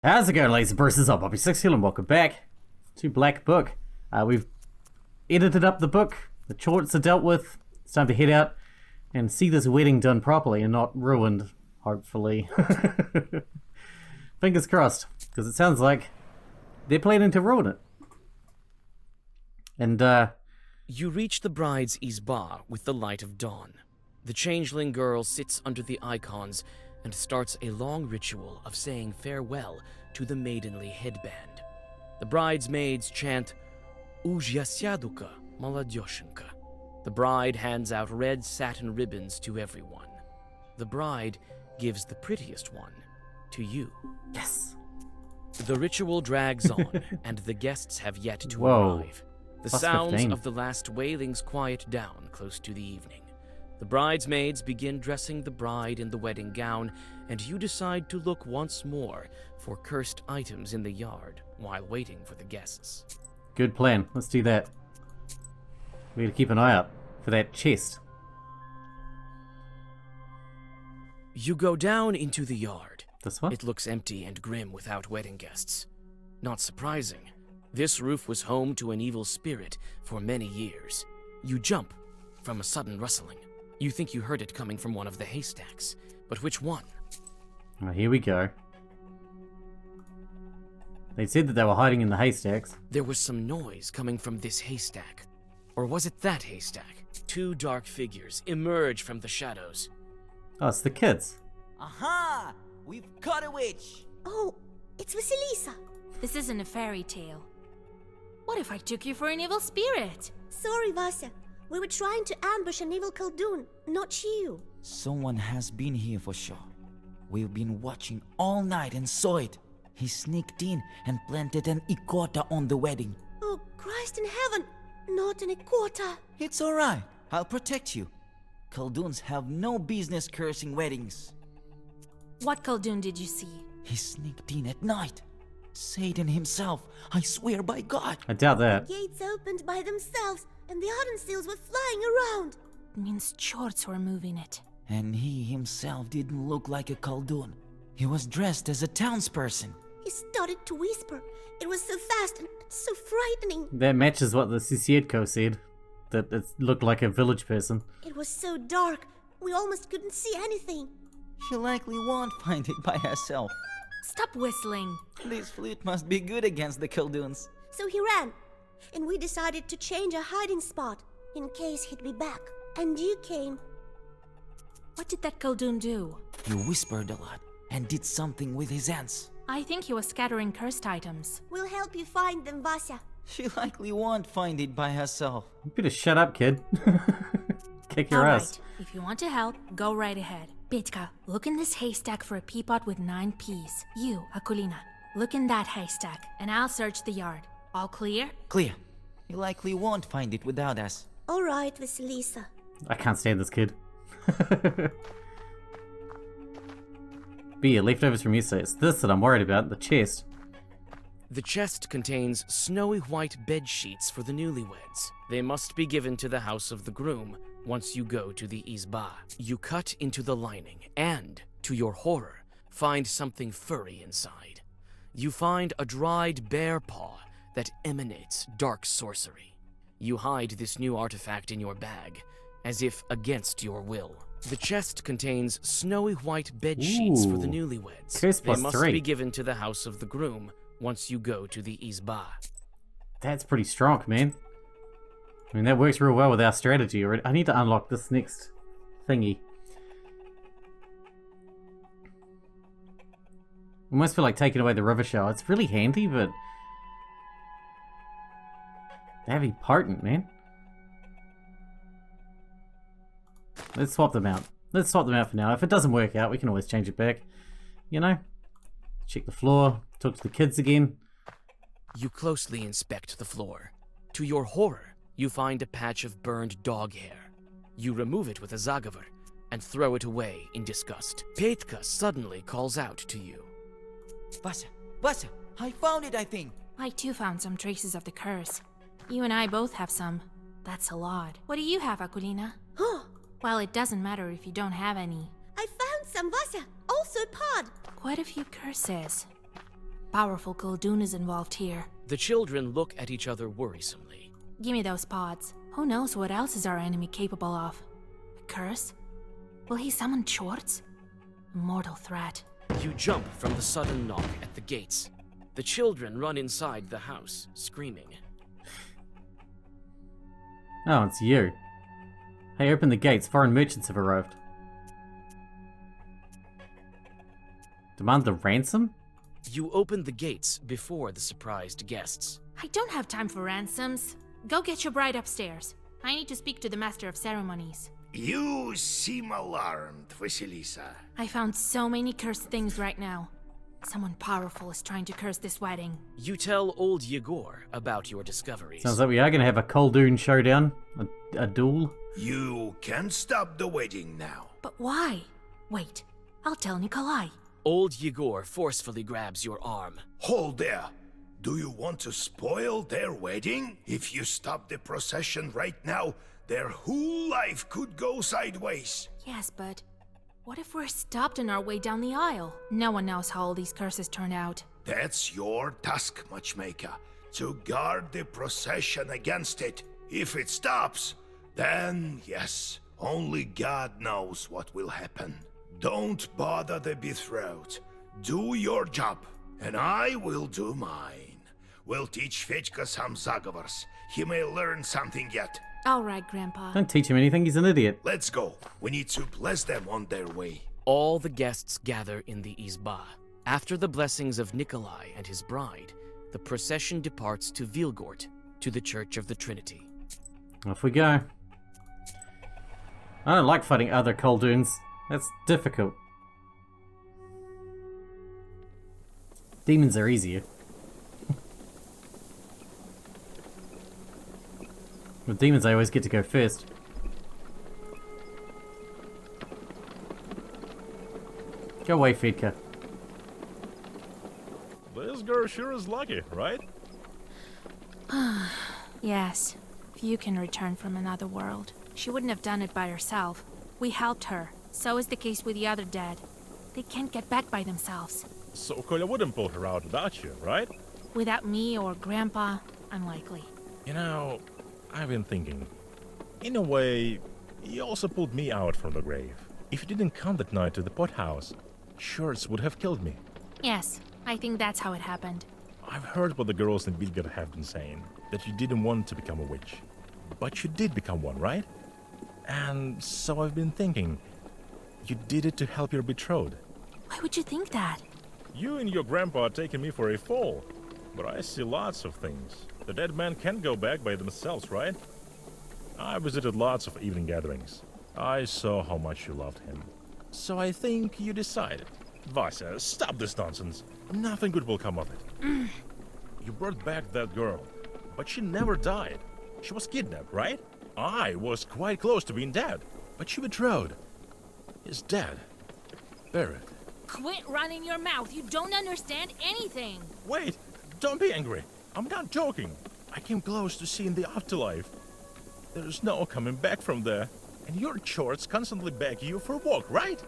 How's it going, ladies and bruises? I'm Bobby Sixkilla and welcome back to Black Book. We've edited up the book, the chorts are dealt with. It's time to head out and see this wedding done properly and not ruined, hopefully. Fingers crossed, because it sounds like they're planning to ruin it. And, You reach the bride's isba with the light of dawn. The changeling girl sits under the icons and starts a long ritual of saying farewell to the maidenly headband. The bridesmaids chant Ujyasyaduka Maladyoshenka. The bride hands out red satin ribbons to everyone. The bride gives the prettiest one to you. yes! The ritual drags on, and the guests have yet to Whoa. arrive. The Plus sounds 15. of the last wailings quiet down close to the evening. The bridesmaids begin dressing the bride in the wedding gown, and you decide to look once more for cursed items in the yard while waiting for the guests. Good plan. Let's do that. We gotta keep an eye out for that chest. You go down into the yard. This one? It looks empty and grim without wedding guests. Not surprising. This roof was home to an evil spirit for many years. You jump from a sudden rustling. You think you heard it coming from one of the haystacks, but which one? Oh, here we go. They said that they were hiding in the haystacks. There was some noise coming from this haystack. Or was it that haystack? Two dark figures emerge from the shadows. Oh, it's the kids. Aha! We've caught a witch! Oh, it's Vasilisa. This isn't a fairy tale. What if I took you for an evil spirit? Sorry, Vasya. We were trying to ambush an evil Koldun, not you. Someone has been here for sure. We've been watching all night and saw it. He sneaked in and planted an ikota on the wedding. Oh, Christ in heaven! Not an Ikota. It's alright. I'll protect you. Kolduns have no business cursing weddings. What Koldun did you see? He sneaked in at night. Satan himself, I swear by God. I doubt that. Gates opened by themselves, and the Ardenseals were flying around. It means chorts were moving it. And he himself didn't look like a Koldun. He was dressed as a townsperson. He started to whisper. It was so fast and so frightening. That matches what the Sisiedko said. That it looked like a village person. It was so dark, we almost couldn't see anything. She likely won't find it by herself. Stop whistling. This flute must be good against the Kolduns. So he ran, and we decided to change our hiding spot in case he'd be back. And you came. What did that Koldun do? He whispered a lot and did something with his hands. I think he was scattering cursed items. We'll help you find them, Vasya. She likely won't find it by herself. You better shut up, kid. Kick your ass. Alright, if you want to help, go right ahead. Petka, look in this haystack for a peapod with 9 peas. You, Akulina, look in that haystack, and I'll search the yard. All clear? Clear. He likely won't find it without us. All right, Vasilisa. I can't stand this kid. But yeah, leftovers from yesterday. It's this that I'm worried about, the chest. The chest contains snowy white bed sheets for the newlyweds. They must be given to the house of the groom once you go to the isba. You cut into the lining and, to your horror, find something furry inside. You find a dried bear paw that emanates dark sorcery. You hide this new artifact in your bag, as if against your will. The chest contains snowy white bed sheets for the Ooh. newlyweds. Curse They plus must 3. be given to the house of the groom once you go to the isba. That's pretty strong, man. I mean, that works real well with our strategy already. I need to unlock this next thingy. Almost feel like taking away the river shell. It's really handy, but that'd be potent, man. Let's swap them out. Let's swap them out for now. If it doesn't work out, we can always change it back. You know? Check the floor, talk to the kids again. You closely inspect the floor. To your horror, you find a patch of burned dog hair. You remove it with a zagavar and throw it away in disgust. Petka suddenly calls out to you. Vasya! Vasya! I found it, I think! I too found some traces of the curse. You and I both have some. That's a lot. What do you have, Akulina? Oh, Well, it doesn't matter if you don't have any. I found some, Vasya. Also a pod. Quite a few curses. Powerful Koldun is involved here. The children look at each other worrisomely. Give me those pods. Who knows what else is our enemy capable of? A curse? Will he summon Chorts? A mortal threat. You jump from the sudden knock at the gates. The children run inside the house, screaming. Oh, it's you. Hey, open the gates. Foreign merchants have arrived. Demand the ransom? You open the gates before the surprised guests. I don't have time for ransoms. Go get your bride upstairs. I need to speak to the Master of Ceremonies. You seem alarmed, Vasilisa. I found so many cursed things right now. Someone powerful is trying to curse this wedding. You tell old Yegor about your discoveries. Sounds like we are going to have a Koldun showdown. A duel. You can't stop the wedding now. But why? Wait, I'll tell Nikolai. Old Yegor forcefully grabs your arm. Hold there. Do you want to spoil their wedding? If you stop the procession right now, their whole life could go sideways. Yes, but what if we're stopped on our way down the aisle? No one knows how all these curses turn out. That's your task, Matchmaker, to guard the procession against it. If it stops, then yes, only God knows what will happen. Don't bother the betrothed. Do your job, and I will do mine. We'll teach Fedьka some zagovors. He may learn something yet. All right, Grandpa. Don't teach him anything, he's an idiot. Let's go. We need to bless them on their way. All the guests gather in the Izba. After the blessings of Nikolai and his bride, the procession departs to Vilgort, to the Church of the Trinity. Off we go. I don't like fighting other Kolduns. That's difficult. Demons are easier. With demons, I always get to go first. Go away, Fedka. This girl sure is lucky, right? Yes, if you can return from another world. She wouldn't have done it by herself. We helped her. So is the case with the other dead. They can't get back by themselves. So Kolya wouldn't pull her out without you, right? Without me or Grandpa, unlikely. You know, I've been thinking. In a way, you also pulled me out from the grave. If you didn't come that night to the pothouse, Shorts would have killed me. Yes, I think that's how it happened. I've heard what the girls in Vilgard have been saying, that you didn't want to become a witch. But you did become one, right? And so I've been thinking, you did it to help your betrothed. Why would you think that? You and your grandpa are taking me for a fool. But I see lots of things. The dead men can't go back by themselves, right? I visited lots of evening gatherings. I saw how much you loved him. So I think you decided. Vasya, stop this nonsense. Nothing good will come of it. You brought back that girl, but she never died. She was kidnapped, right? I was quite close to being dead, but your betrothed is dead. Buried. Quit running your mouth. You don't understand anything. Wait, don't be angry. I'm not joking. I came close to seeing the afterlife. There's no coming back from there. And your chorts constantly beg you for a walk, right?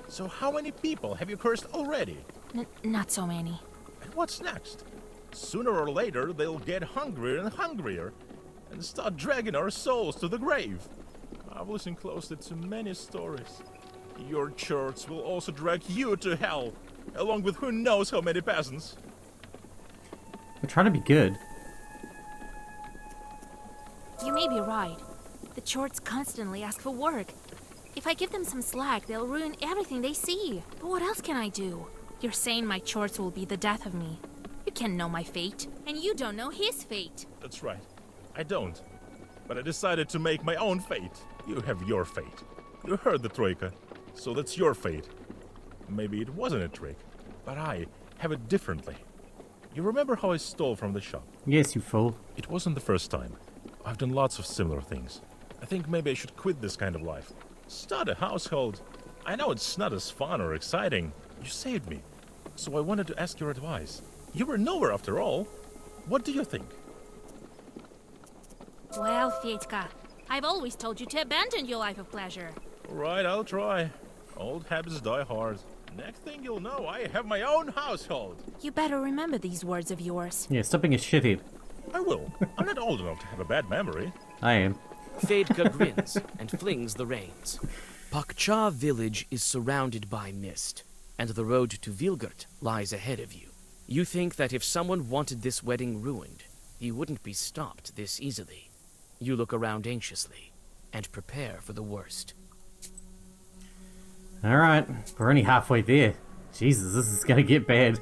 So how many people have you cursed already? Not so many. And what's next? Sooner or later, they'll get hungrier and hungrier and start dragging our souls to the grave. I've listened closely to many stories. Your church will also drag you to hell, along with who knows how many peasants. We're trying to be good. You may be right. The Chorts constantly ask for work. If I give them some slack, they'll ruin everything they see. But what else can I do? You're saying my Chorts will be the death of me. You can't know my fate, and you don't know his fate. That's right. I don't. But I decided to make my own fate. You have your fate. You heard the Troika, so that's your fate. Maybe it wasn't a trick, but I have it differently. You remember how I stole from the shop? Yes, you fool. It wasn't the first time. I've done lots of similar things. I think maybe I should quit this kind of life. Start a household. I know it's not as fun or exciting. You saved me. So I wanted to ask your advice. You were nowhere after all. What do you think? Well, Fedka, I've always told you to abandon your life of pleasure. All right, I'll try. Old habits die hard. Next thing you'll know, I have my own household. You better remember these words of yours. Yeah, stop being a shithead. I will. I'm not old enough to have a bad memory. I am. Fedka grins and flings the reins. Pakcha village is surrounded by mist, and the road to Vilgert lies ahead of you. You think that if someone wanted this wedding ruined, he wouldn't be stopped this easily. You look around anxiously and prepare for the worst. Alright, we're only halfway there. Jesus, this is gonna get bad.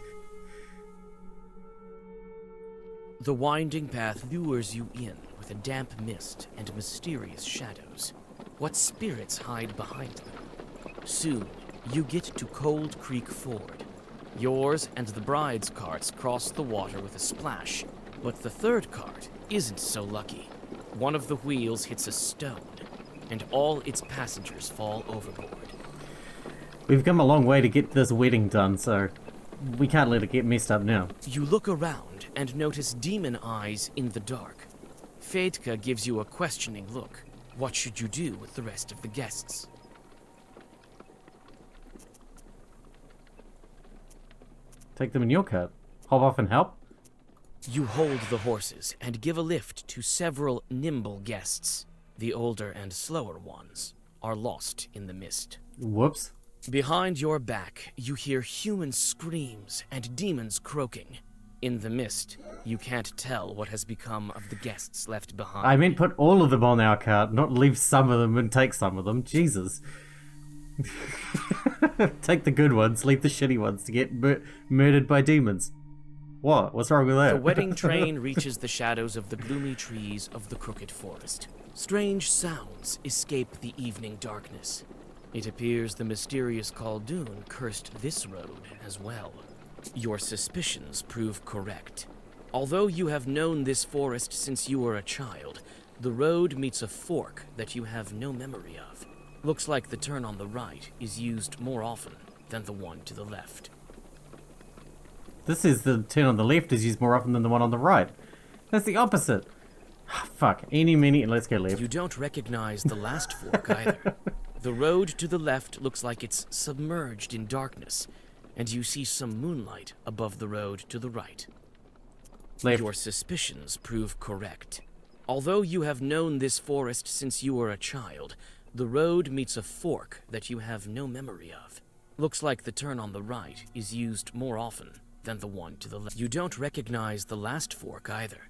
The winding path lures you in with a damp mist and mysterious shadows. What spirits hide behind them? Soon, you get to Cold Creek Ford. Yours and the bride's carts cross the water with a splash, but the third cart isn't so lucky. One of the wheels hits a stone, and all its passengers fall overboard. We've come a long way to get this wedding done, so we can't let it get messed up now. You look around and notice demon eyes in the dark. Fedka gives you a questioning look. What should you do with the rest of the guests? Take them in your cart. Hop off and help. You hold the horses and give a lift to several nimble guests. The older and slower ones are lost in the mist. Whoops. Behind your back, you hear human screams and demons croaking. In the mist, you can't tell what has become of the guests left behind. I meant put all of them on our cart, not leave some of them and take some of them. Jesus. Take the good ones, leave the shitty ones to get murdered by demons. What? What's wrong with that? The wedding train reaches the shadows of the gloomy trees of the Crooked Forest. Strange sounds escape the evening darkness. It appears the mysterious Koldun cursed this road as well. Your suspicions prove correct. Although you have known this forest since you were a child, the road meets a fork that you have no memory of. Looks like the turn on the right is used more often than the one to the left. This is the turn on the left is used more often than the one on the right. That's the opposite. Fuck. Any minute, let's go left. You don't recognize the last fork either. The road to the left looks like it's submerged in darkness, and you see some moonlight above the road to the right. Left. Your suspicions prove correct. Although you have known this forest since you were a child, the road meets a fork that you have no memory of. Looks like the turn on the right is used more often than the one to the left. You don't recognize the last fork either.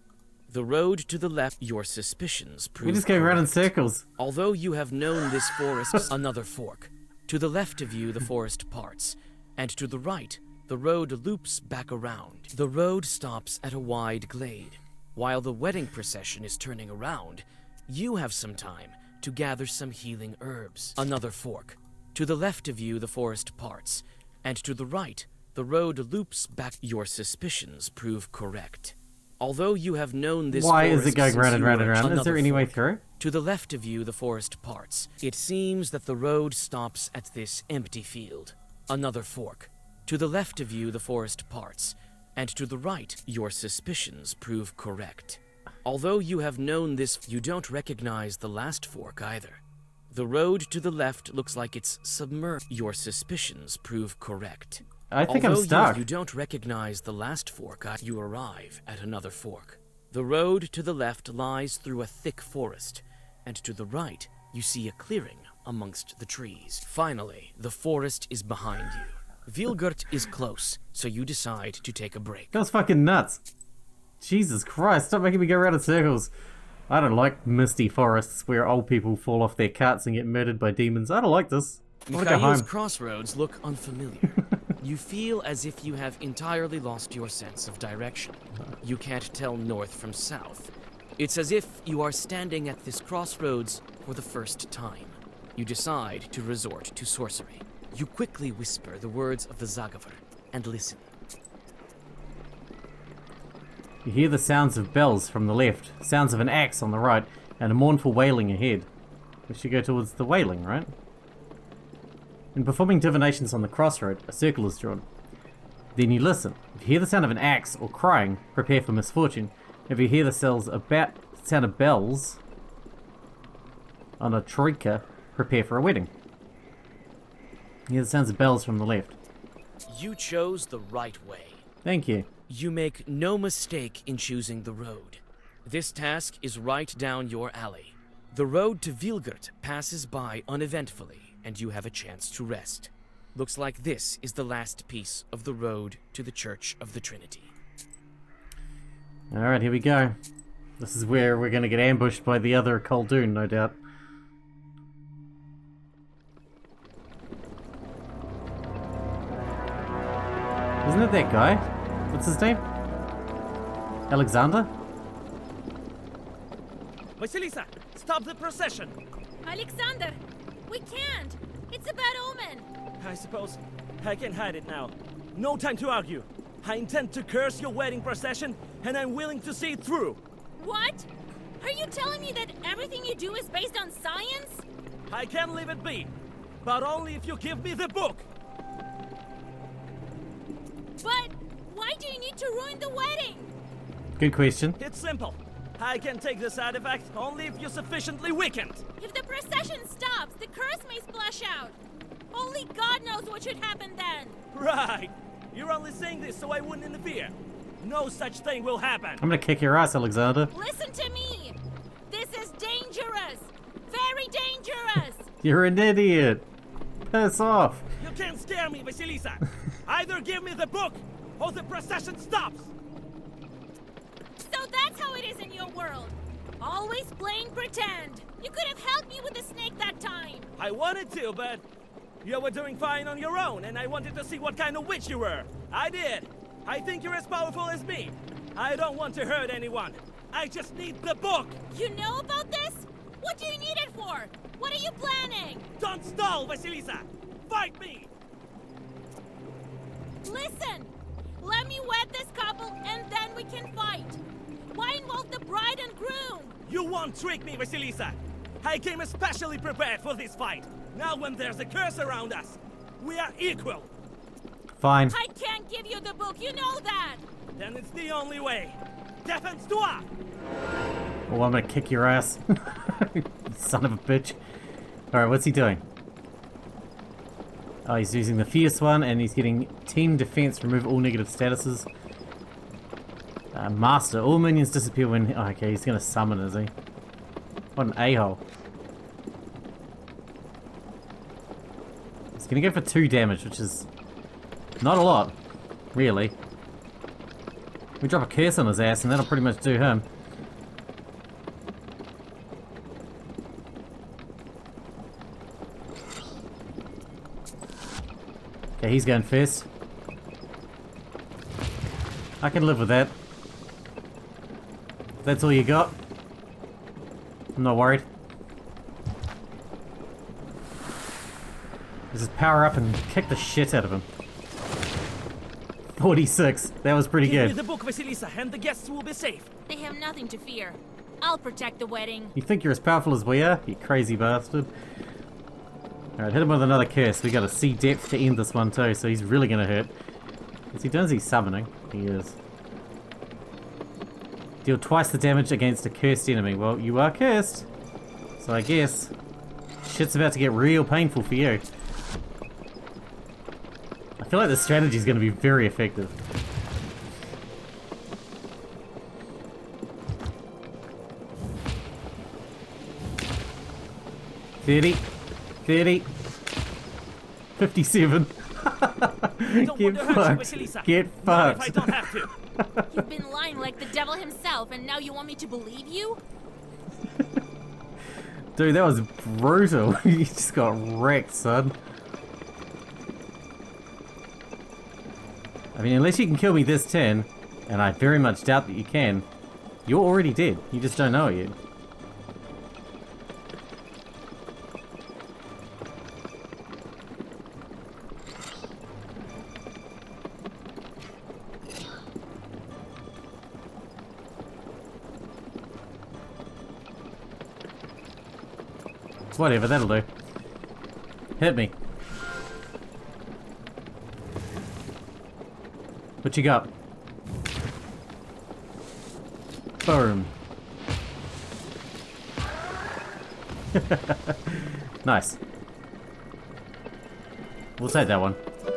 The road to the left, your suspicions prove We're just going around in correct. circles. Although you have known this forest, another fork. To the left of you, the forest parts, and to the right, the road loops back around. The road stops at a wide glade. While the wedding procession is turning around, you have some time to gather some healing herbs. Another fork. To the left of you, the forest parts, and to the right, the road loops back. Your suspicions prove correct. Although you have known this Why forest is it going since round and you round were and round? Is another there any way fork. through? To the left of you, the forest parts. It seems that the road stops at this empty field. Another fork. To the left of you, the forest parts. And to the right, your suspicions prove correct. Although you have known this, you don't recognize the last fork either. The road to the left looks like it's submerged. Your suspicions prove correct. I think Although I'm stuck. You don't recognize the last fork, you arrive at another fork. The road to the left lies through a thick forest, and to the right, you see a clearing amongst the trees. Finally, the forest is behind you. Vilgert is close, so you decide to take a break. That was fucking nuts. Jesus Christ, stop making me go around in circles. I don't like misty forests where old people fall off their carts and get murdered by demons. I don't like this. I want to go Mikhail's home. crossroads look unfamiliar. You feel as if you have entirely lost your sense of direction. You can't tell north from south. It's as if you are standing at this crossroads for the first time. You decide to resort to sorcery. You quickly whisper the words of the Zagavar and listen. You hear the sounds of bells from the left, sounds of an axe on the right, and a mournful wailing ahead. We should go towards the wailing, right? In performing divinations on the crossroad, a circle is drawn. Then you listen. If you hear the sound of an axe or crying, prepare for misfortune. If you hear the sound of bells on a troika, prepare for a wedding. You hear the sounds of bells from the left. You chose the right way. Thank you. You make no mistake in choosing the road. This task is right down your alley. The road to Vilgert passes by uneventfully, and you have a chance to rest. Looks like this is the last piece of the road to the Church of the Trinity. Alright, here we go. This is where we're gonna get ambushed by the other Koldun, no doubt. Isn't it that guy? What's his name? Alexander? Vasilisa, stop the procession! Alexander, we can't. It's a bad omen. I suppose I can hide it now. No time to argue. I intend to curse your wedding procession, and I'm willing to see it through. What? Are you telling me that everything you do is based on science? I can leave it be, but only if you give me the book. But why do you need to ruin the wedding? Good question. It's simple. I can take this artifact only if you're sufficiently weakened. If the procession stops, the curse may splash out. Only God knows what should happen then. Right. You're only saying this so I wouldn't interfere. No such thing will happen. I'm gonna kick your ass, Alexander. Listen to me. This is dangerous. Very dangerous. You're an idiot. Piss off. You can't scare me, Vasilisa. Either give me the book, or the procession stops. So that's how it is in your world. Always playing pretend. You could have helped me with the snake that time. I wanted to, but you were doing fine on your own, and I wanted to see what kind of witch you were. I did. I think you're as powerful as me. I don't want to hurt anyone. I just need the book. You know about this? What do you need it for? What are you planning? Don't stall, Vasilisa. Fight me. Listen. Let me wed this couple, and then we can fight. Why involve the bride and groom? You won't trick me, Vasilisa. I came especially prepared for this fight. Now when there's a curse around us, we are equal. Fine. I can't give you the book, you know that. Then it's the only way. Defense to up. Oh, I'm gonna kick your ass. Son of a bitch. Alright, what's he doing? Oh, he's using the fierce one, and he's getting 10 defense, remove all negative statuses. Master, all minions disappear when... Oh, okay, he's gonna summon, is he? What an a-hole. He's gonna go for 2 damage, which is not a lot, really. We drop a curse on his ass, and that'll pretty much do him. Okay, he's going first. I can live with that. If that's all you got, I'm not worried. Let's just power up and kick the shit out of him. 46. That was pretty Give me good. the book, Vasilisa, and the guests will be safe. They have nothing to fear. I'll protect the wedding. You think you're as powerful as we are? You crazy bastard. Alright, hit him with another curse. We got a sea depth to end this one too, so he's really gonna hurt. Is he doing? Is he summoning? He is. Deal twice the damage against a cursed enemy. Well, you are cursed. So I guess shit's about to get real painful for you. I feel like this strategy is going to be very effective. $30, $30, $57. Get fucked. Get Not if I fucked. don't have to. You've been lying like the devil himself, and now you want me to believe you? Dude, that was brutal. You just got wrecked, son. I mean, unless you can kill me this turn, and I very much doubt that you can, you're already dead. You just don't know it yet. Whatever, that'll do. Hit me. What you got? Boom. Nice. We'll take that one.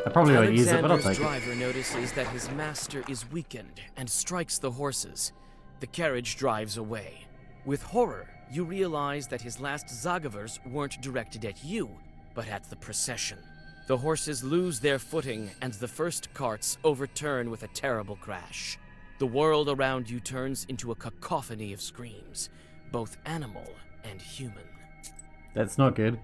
I probably won't use it, but I'll Alexander's take it. driver notices that his master is weakened and strikes the horses. The carriage drives away. With horror, you realize that his last Zagavers weren't directed at you, but at the procession. The horses lose their footing, and the first carts overturn with a terrible crash. The world around you turns into a cacophony of screams, both animal and human. That's not good.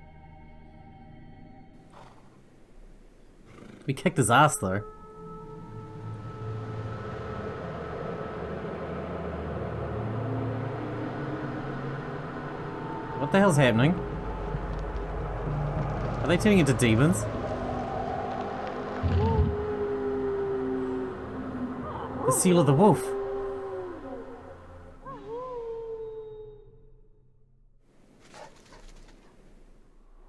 We kicked his ass though. What the hell's happening? Are they turning into demons? The seal of the wolf.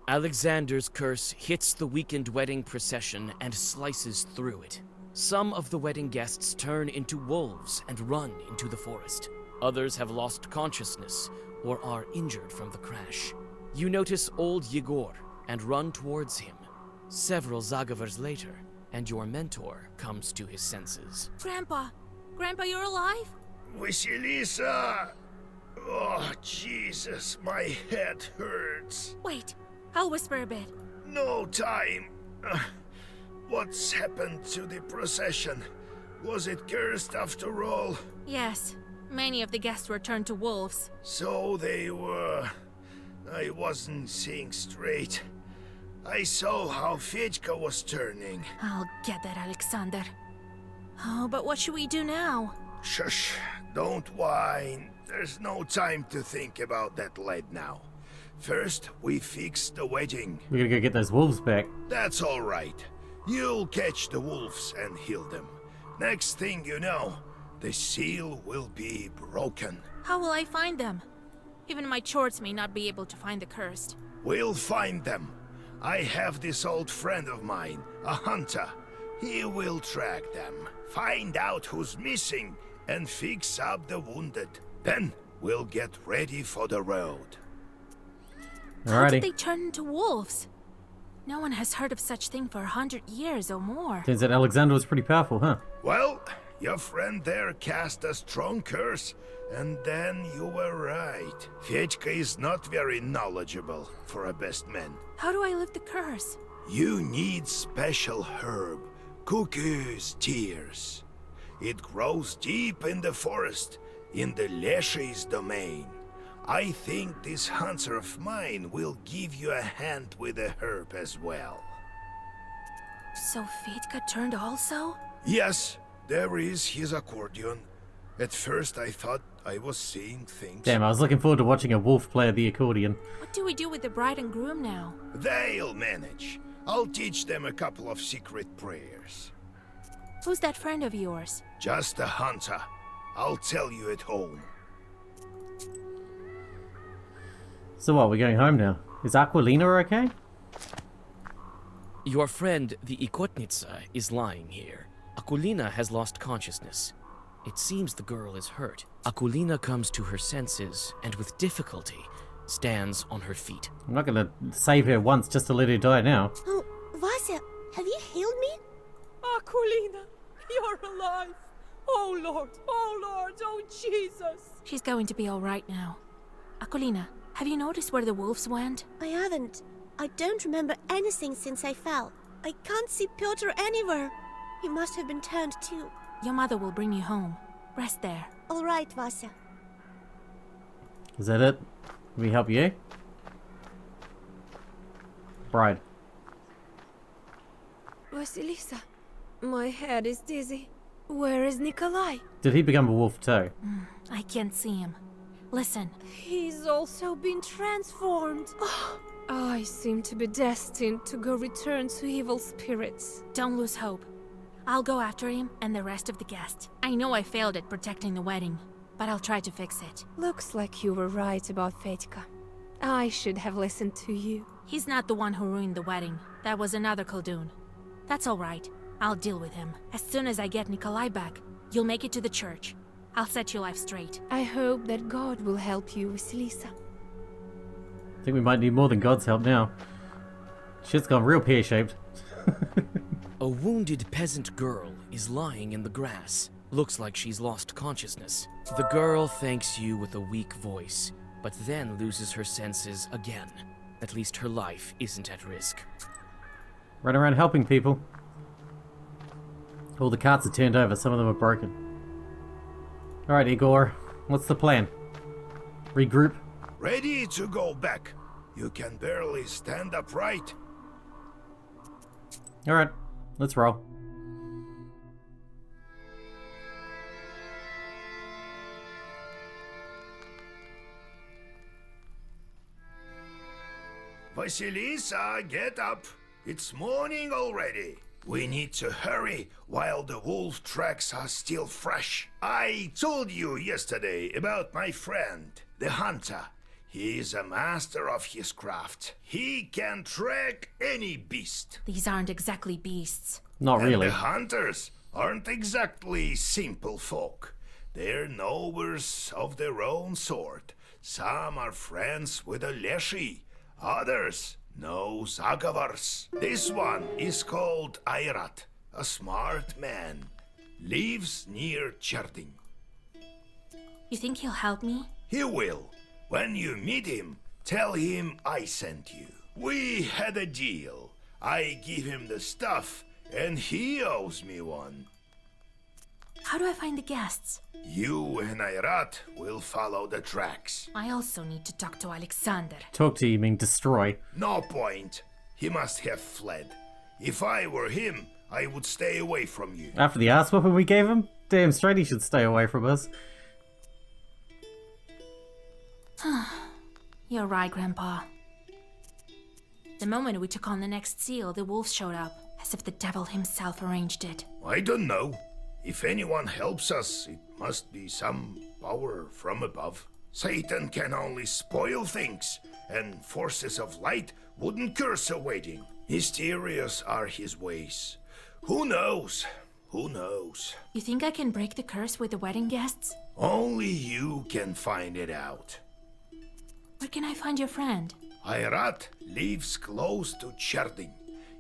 Alexander's curse hits the weakened wedding procession and slices through it. Some of the wedding guests turn into wolves and run into the forest. Others have lost consciousness or are injured from the crash. You notice old Yegor and run towards him. Several Zagavers later, and your mentor comes to his senses. Grandpa! Grandpa, you're alive? Vasilisa! Oh, Jesus, my head hurts. Wait, I'll whisper a bit. No time. What's happened to the procession? Was it cursed after all? Yes, many of the guests were turned to wolves. So they were. I wasn't seeing straight. I saw how Fedka was turning. I'll get that, Alexander. Oh, but what should we do now? Shush, don't whine. There's no time to think about that lad now. First, we fix the wedding. We gotta go get those wolves back. That's all right. You'll catch the wolves and heal them. Next thing you know, the seal will be broken. How will I find them? Even my chorts may not be able to find the cursed. We'll find them. I have this old friend of mine, a hunter. He will track them, find out who's missing, and fix up the wounded. Then we'll get ready for the road. How did Alrighty. they turn into wolves? No one has heard of such thing for 100 years or more. Turns out Alexander was pretty powerful, huh? Well, your friend there cast a strong curse, and then you were right. Fedka is not very knowledgeable for a best man. How do I lift the curse? You need special herb, Cuckoo's Tears. It grows deep in the forest, in the Leshy's domain. I think this hunter of mine will give you a hand with the herb as well. So Fedka turned also? Yes, there is his accordion. At first I thought I was seeing things. Damn, I was looking forward to watching a wolf play the accordion. What do we do with the bride and groom now? They'll manage. I'll teach them a couple of secret prayers. Who's that friend of yours? Just a hunter. I'll tell you at home. So what, we're going home now. Is Aquilina okay? Your friend, the Ikotnitsa, is lying here. Akulina has lost consciousness. It seems the girl is hurt. Akulina comes to her senses and with difficulty stands on her feet. I'm not gonna save her once just to let her die now. Oh, Vasya, have you healed me? Akulina, you're alive. Oh Lord, oh Jesus. She's going to be alright now. Akulina, have you noticed where the wolves went? I haven't. I don't remember anything since I fell. I can't see Piotr anywhere. He must have been turned too. Your mother will bring you home. Rest there. All right, Vasya. Is that it? Can we help you? Bride. Vasilisa, my head is dizzy. Where is Nikolai? Did he become a wolf too? I can't see him. Listen, He's also been transformed. I seem to be destined to go return to evil spirits. don't lose hope. I'll go after him and the rest of the guests. I know I failed at protecting the wedding, but I'll try to fix it. Looks like you were right about Fedka. I should have listened to you. He's not the one who ruined the wedding. That was another Koldun. That's all right. I'll deal with him. As soon as I get Nikolai back, you'll make it to the church. I'll set your life straight. I hope that God will help you, Vasilisa. I think we might need more than God's help now. Shit's gone real pear-shaped. A wounded peasant girl is lying in the grass. Looks like she's lost consciousness. The girl thanks you with a weak voice, but then loses her senses again. At least her life isn't at risk. Run around helping people. All the carts are turned over, some of them are broken. Alright, Igor, what's the plan? Regroup? Ready to go back. You can barely stand upright. Alright, let's roll. Vasilisa, get up. It's morning already. We need to hurry while the wolf tracks are still fresh. I told you yesterday about my friend, the hunter. He is a master of his craft. He can track any beast. These aren't exactly beasts. Not And really. the hunters aren't exactly simple folk. They're knowers of their own sort. Some are friends with a leshy, others know Zagavars. This one is called Airat, a smart man. Lives near Cherding. You think he'll help me? He will. When you meet him, tell him I sent you. We had a deal. I give him the stuff, and he owes me one. How do I find the guests? You and Airat will follow the tracks. I also need to talk to Alexander. Talk to you mean destroy. No point. He must have fled. If I were him, I would stay away from you. After the ass whooping we gave him? Damn straight he should stay away from us. You're right, Grandpa. The moment we took on the next seal, the wolves showed up, as if the devil himself arranged it. I don't know. If anyone helps us, it must be some power from above. Satan can only spoil things, and forces of light wouldn't curse a wedding. Mysterious are his ways. Who knows? Who knows? You think I can break the curse with the wedding guests? Only you can find it out. Where can I find your friend? Airat lives close to Cherding.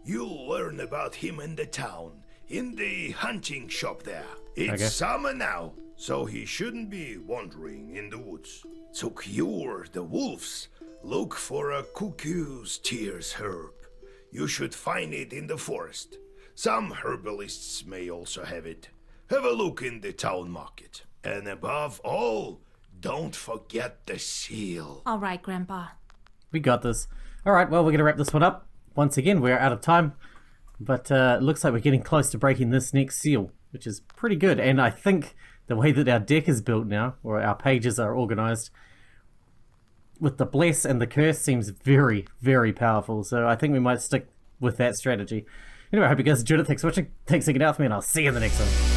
You'll learn about him in the town, in the hunting shop there. It's Okay. summer now, so he shouldn't be wandering in the woods. To cure the wolves, look for a cuckoo's tears herb. You should find it in the forest. Some herbalists may also have it. Have a look in the town market. And above all, don't forget the seal. All right, Grandpa. We got this. Alright, well, we're going to wrap this one up. Once again, we're out of time. But it looks like we're getting close to breaking this next seal, which is pretty good. And I think the way that our deck is built now, or our pages are organized, with the bless and the curse seems very, very powerful. So I think we might stick with that strategy. Anyway, I hope you guys enjoyed it. Thanks for watching. Thanks for hanging out with me, and I'll see you in the next one.